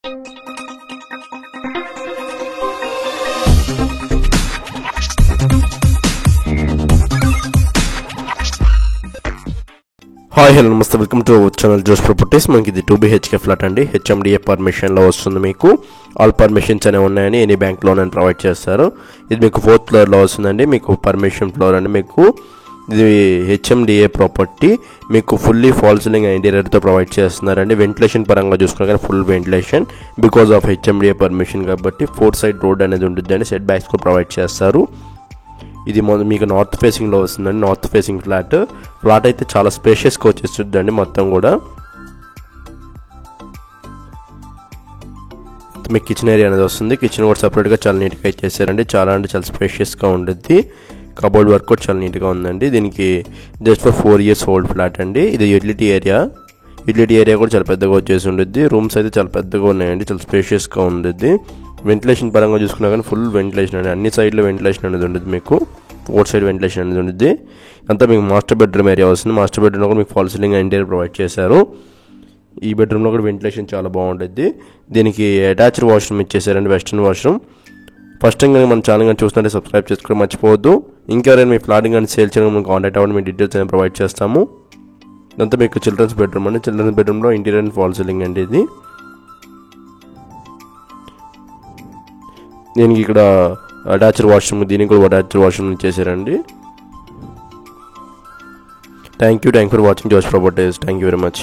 Hi hello నమస్తే, welcome to our channel జోష్ properties. మనకి ఇది 2 BHK ఫ్లాట్ అండి. HMDA పర్మిషన్లో వస్తుంది. మీకు ఆల్ పర్మిషన్స్ అనేవి ఉన్నాయని ఎనీ బ్యాంక్ లోన్ అని ప్రొవైడ్ చేస్తారు. ఇది మీకు 4th ఫ్లోర్లో వస్తుందండి. మీకు పర్మిషన్ ఫ్లోర్ అండి. మీకు ఇది HMDA ప్రాపర్టీ. మీకు ఫుల్లీ ఫాల్ సీలింగ్ ఇంటీరియర్తో ప్రొవైడ్ చేస్తున్నారండి. వెంటిలేషన్ పరంగా చూసుకున్నా కానీ full ventilation because of HMDA permission కాబట్టి 4 సైడ్ రోడ్ అనేది ఉంటుంది అండి. సెట్ బ్యాక్స్ కూడా ప్రొవైడ్ చేస్తారు. ఇది మీకు నార్త్ ఫేసింగ్లో వస్తుందండి. నార్త్ ఫేసింగ్ ఫ్లాట్ అయితే చాలా స్పేషియస్గా వచ్చేస్తుందండి. మొత్తం కూడా మీకు కిచెన్ ఏరియా అనేది వస్తుంది. కిచెన్ కూడా సపరేట్గా చాలా నీట్గా ఇచ్చేసారండి. చాలా అంటే చాలా స్పేషియస్గా ఉంటుంది. కబోర్డ్ వర్క్ కూడా చాలా నీట్గా ఉందండి. దీనికి just for 4 years old flat అండి. ఇది యూటిలిటీ ఏరియా కూడా చాలా పెద్దగా వచ్చేసి ఉంటుంది. రూమ్స్ అయితే చాలా పెద్దగా ఉన్నాయండి. చాలా స్పేషియస్గా ఉంటుంది. వెంటిలేషన్ పరంగా చూసుకున్నా కానీ ఫుల్ వెంటిలేషన్ అండి. అన్ని సైడ్లో వెంటిలేషన్ అనేది ఉంటుంది. మీకు 4 సైడ్ వెంటిలేషన్ అనేది ఉంటుంది. అంతా మీకు మాస్టర్ బెడ్రూమ్ ఏరియా వస్తుంది. మాస్టర్ బెడ్రూమ్లో కూడా మీకు ఫాల్ సీలింగ్ ఇంటీరియర్ ప్రొవైడ్ చేశారు. ఈ బెడ్రూమ్లో కూడా వెంటిలేషన్ చాలా బాగుంటుంది. దీనికి అటాచ్డ్ వాష్రూమ్ ఇచ్చేసారండి, వెస్టర్న్ వాష్రూమ్. ఫస్ట్ టైం కానీ మన ఛానల్ కానీ చూస్తుంటే సబ్స్క్రైబ్ చేసుకోవడం మర్చిపోవద్దు. ఇంకెవరైనా మీ ఫ్లాటింగ్ కానీ సేల్ చేయడం మనం కాంటాక్ట్ అవ్వండి. మీ డీటెయిల్స్ అనేది ప్రొవైడ్ చేస్తాము. ఇదంతా మీకు చిల్డ్రన్స్ బెడ్రూమ్ అండి. చిల్డ్రన్స్ బెడ్రూమ్లో ఇంటీరియర్ అండ్ ఫాల్ సీలింగ్ అండి. ఇది దీనికి ఇక్కడ అటాచ్డ్ వాష్రూమ్, దీనికి కూడా అటాచ్డ్ వాష్రూమ్ ఇచ్చేసారండి. Thank you for watching Josh properties. Thank you very much.